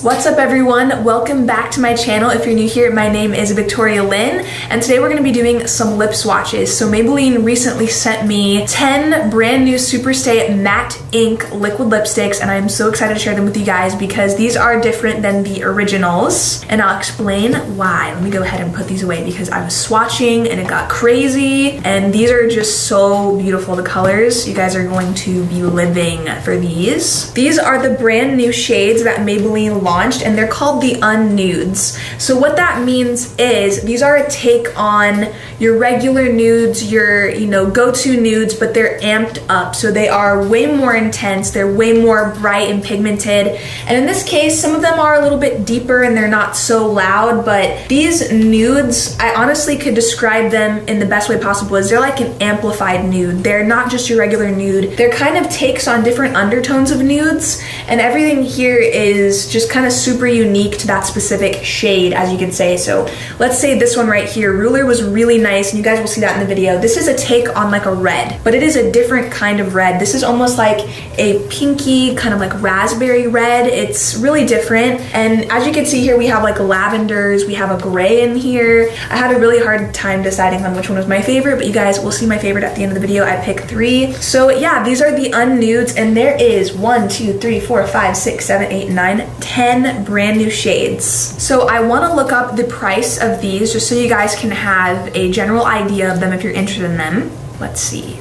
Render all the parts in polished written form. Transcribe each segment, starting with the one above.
What's up everyone? Welcome back to my channel. If you're new here, my name is Victoria Lyn, and today we're going to be doing some lip swatches. So Maybelline recently sent me 10 brand new SuperStay matte ink liquid lipsticks, and I'm so excited to share them with you guys because these are different than the originals, and I'll explain why. Let me go ahead and put these away because I was swatching and it got crazy, and these are just so beautiful. The colors, you guys are going to be living for these. These are the brand new shades that Maybelline launched, and they're called the Un-Nudes. So what that means is these are a take on your regular nudes, your go-to nudes, but they're amped up. So they are way more intense, they're way more bright and pigmented. And in this case, some of them are a little bit deeper and they're not so loud, but these nudes, I honestly could describe them in the best way possible as they're like an amplified nude. They're not just your regular nude. They're kind of takes on different undertones of nudes, and everything here is just kind of super unique to that specific shade, as you can say. So let's say this one right here, Ruler, was really nice, and you guys will see that in the video. This is a take on like a red, but it is a different kind of red. This is almost like a pinky, kind of like raspberry red. It's really different. And as you can see here, we have like lavenders, we have a gray in here. I had a really hard time deciding on which one was my favorite, but you guys will see my favorite at the end of the video. I picked 3. So yeah, these are the Un-Nudes, and there is 1, 2, 3, 4, 5, 6, 7, 8, 9, 10 brand new shades. So I want to look up the price of these just so you guys can have a general idea of them if you're interested in them. Let's see.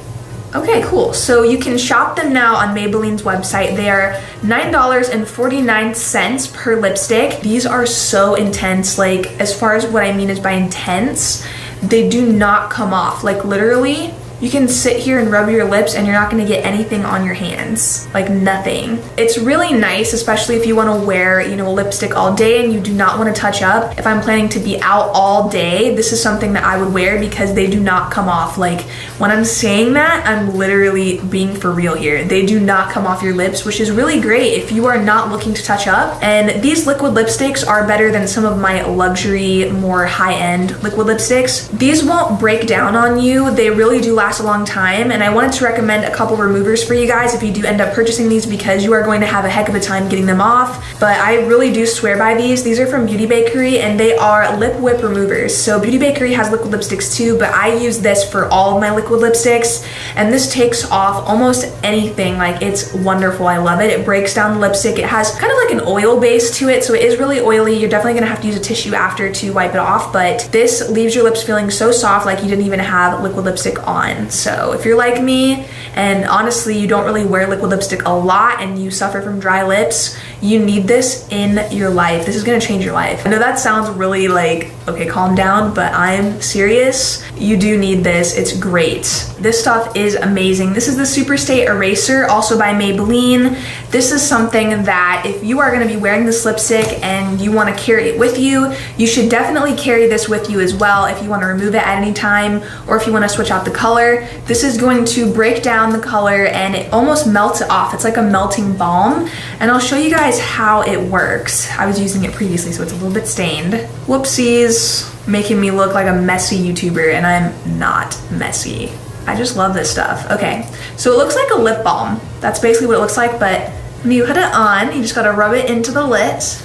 Okay, cool. So you can shop them now on Maybelline's website. They are $9.49 per lipstick. These are so intense. Like, as far as what I mean is by intense, they do not come off. Like, literally, you can sit here and rub your lips and you're not gonna get anything on your hands, like nothing. It's really nice, especially if you wanna wear, a lipstick all day and you do not wanna touch up. If I'm planning to be out all day, this is something that I would wear because they do not come off. Like, when I'm saying that, I'm literally being for real here. They do not come off your lips, which is really great if you are not looking to touch up. And these liquid lipsticks are better than some of my luxury, more high-end liquid lipsticks. These won't break down on you. They really do last a long time, and I wanted to recommend a couple removers for you guys if you do end up purchasing these because you are going to have a heck of a time getting them off. But I really do swear by these. These are from Beauty Bakery and they are lip whip removers. So Beauty Bakery has liquid lipsticks too, but I use this for all of my liquid lipsticks, and this takes off almost anything. Like, it's wonderful. I love it. It breaks down the lipstick. It has kind of like an oil base to it, so it is really oily. You're definitely gonna have to use a tissue after to wipe it off, but this leaves your lips feeling so soft like you didn't even have liquid lipstick on. So if you're like me and honestly you don't really wear liquid lipstick a lot and you suffer from dry lips, you need this in your life. This is gonna change your life. I know that sounds really like, okay, calm down, but I'm serious. You do need this. It's great. This stuff is amazing. This is the SuperStay Eraser, also by Maybelline. This is something that if you are gonna be wearing this lipstick and you wanna carry it with you, you should definitely carry this with you as well if you wanna remove it at any time or if you wanna switch out the color. This is going to break down the color and it almost melts it off. It's like a melting balm, and I'll show you guys how it works. I was using it previously, so it's a little bit stained. Whoopsies, making me look like a messy YouTuber, and I'm not messy. I just love this stuff. Okay, so it looks like a lip balm. That's basically what it looks like, but when you put it on, you just gotta rub it into the lips.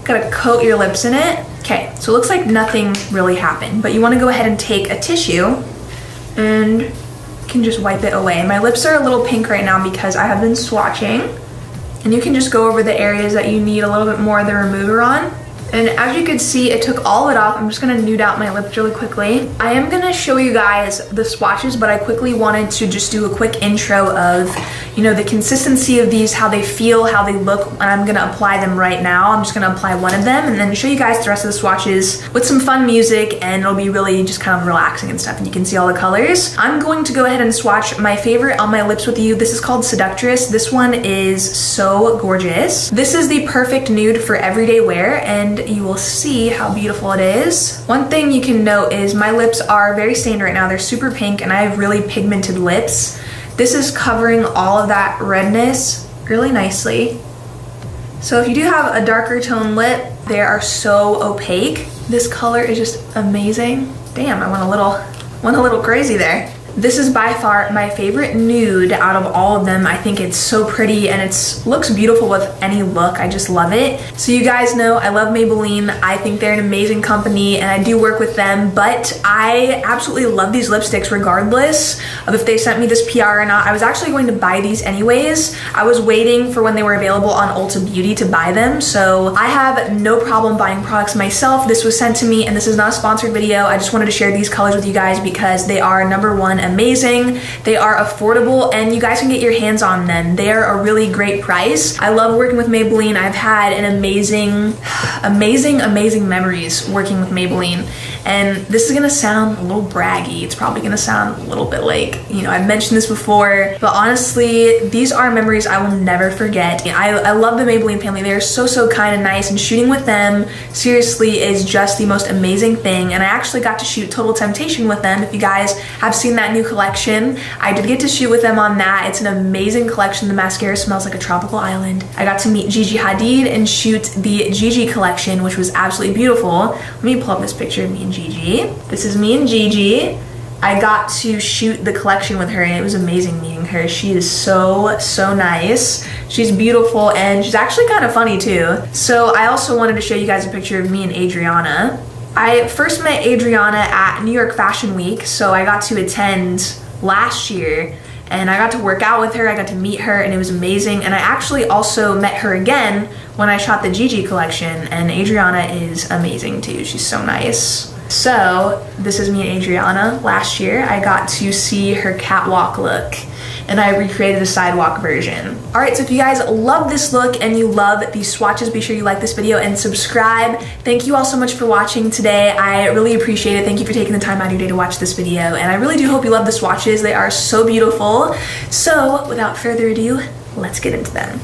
Gotta coat your lips in it. Okay, so it looks like nothing really happened, but you wanna go ahead and take a tissue and you can just wipe it away. My lips are a little pink right now because I have been swatching, and you can just go over the areas that you need a little bit more of the remover on. And as you can see, it took all of it off. I'm just gonna nude out my lips really quickly. I am gonna show you guys the swatches, but I quickly wanted to just do a quick intro of, the consistency of these, how they feel, how they look, and I'm gonna apply them right now. I'm just gonna apply one of them and then show you guys the rest of the swatches with some fun music, and it'll be really just kind of relaxing and stuff, and you can see all the colors. I'm going to go ahead and swatch my favorite on my lips with you. This is called Seductress. This one is so gorgeous. This is the perfect nude for everyday wear, and you will see how beautiful it is. One thing you can note is my lips are very stained right now. They're super pink and I have really pigmented lips. This is covering all of that redness really nicely. So if you do have a darker tone lip, they are so opaque. This color is just amazing. Damn, I went a little crazy there. This is by far my favorite nude out of all of them. I think it's so pretty and it looks beautiful with any look. I just love it. So you guys know I love Maybelline. I think they're an amazing company and I do work with them, but I absolutely love these lipsticks regardless of if they sent me this PR or not. I was actually going to buy these anyways. I was waiting for when they were available on Ulta Beauty to buy them, so I have no problem buying products myself. This was sent to me and this is not a sponsored video. I just wanted to share these colors with you guys because they are number one, amazing. They are affordable and you guys can get your hands on them. They are a really great price. I love working with Maybelline. I've had an amazing memories working with Maybelline. And this is gonna sound a little braggy. It's probably gonna sound a little bit like, you know, I've mentioned this before, but honestly, these are memories I will never forget. I love the Maybelline family. They're so kind and nice, and shooting with them seriously is just the most amazing thing. And I actually got to shoot Total Temptation with them. If you guys have seen that new collection, I did get to shoot with them on that. It's an amazing collection. The mascara smells like a tropical island. I got to meet Gigi Hadid and shoot the Gigi collection, which was absolutely beautiful. Let me pull up this picture of me and Gigi. This is me and Gigi. I got to shoot the collection with her and it was amazing meeting her. She is so nice. She's beautiful and she's actually kind of funny too. So I also wanted to show you guys a picture of me and Adriana. I first met Adriana at New York Fashion Week, so I got to attend last year and I got to work out with her. I got to meet her and it was amazing. And I actually also met her again when I shot the Gigi collection, and Adriana is amazing too. She's so nice. So this is me and Adriana. Last year I got to see her catwalk look and I recreated a sidewalk version. All right, so if you guys love this look and you love these swatches, be sure you like this video and subscribe. Thank you all so much for watching today. I really appreciate it. Thank you for taking the time out of your day to watch this video. And I really do hope you love the swatches. They are so beautiful. So without further ado, let's get into them.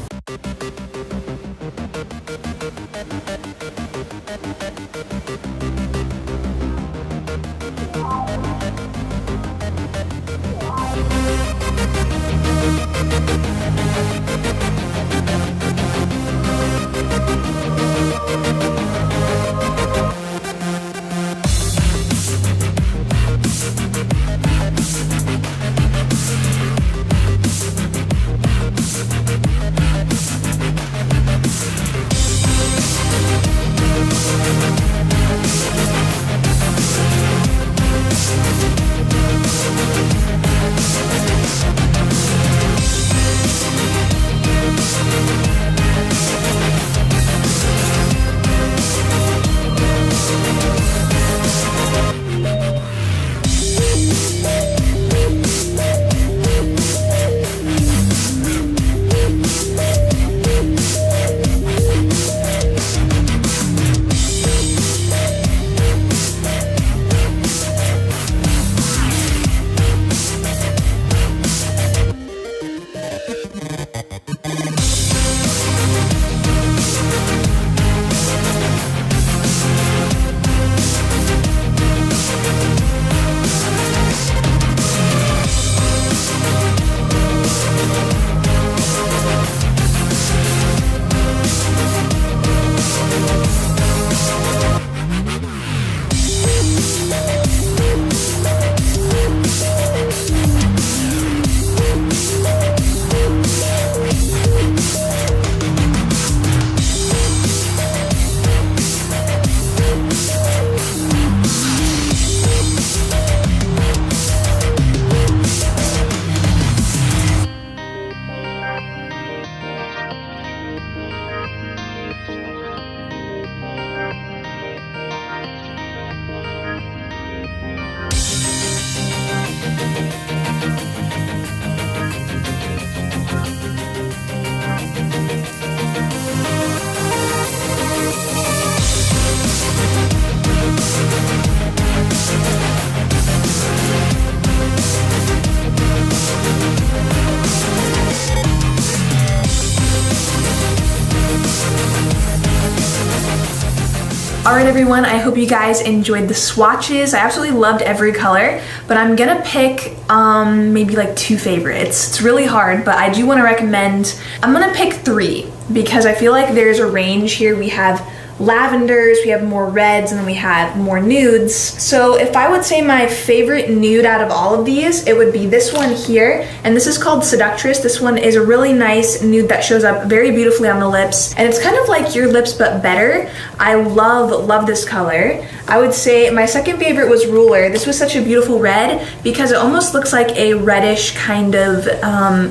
Alright everyone, I hope you guys enjoyed the swatches. I absolutely loved every color, but I'm gonna pick maybe like 2 favorites. It's really hard, but I do want to recommend, I'm gonna pick 3 because I feel like there's a range here. We have lavenders, we have more reds, and then we have more nudes. So if I would say my favorite nude out of all of these, it would be this one here, and this is called Seductress. This one is a really nice nude that shows up very beautifully on the lips, and it's kind of like your lips but better. I love this color. I would say my second favorite was Ruler. This was such a beautiful red because it almost looks like a reddish kind of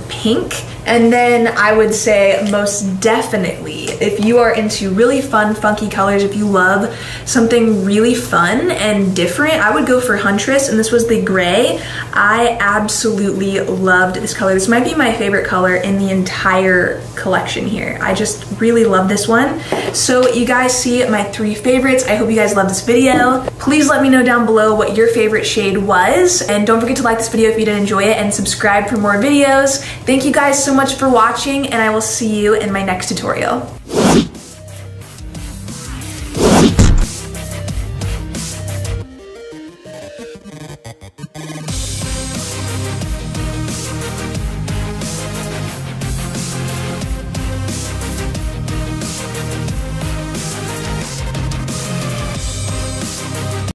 pink. And then I would say most definitely, if you are into really fun, funky colors, if you love something really fun and different, I would go for Huntress, and this was the gray. I absolutely loved this color. This might be my favorite color in the entire collection here. I just really love this one. So you guys see my 3 favorites. I hope you guys love this video. Please let me know down below what your favorite shade was, and don't forget to like this video if you did enjoy it, and subscribe for more videos. Thank you guys so much for watching, and I will see you in my next tutorial.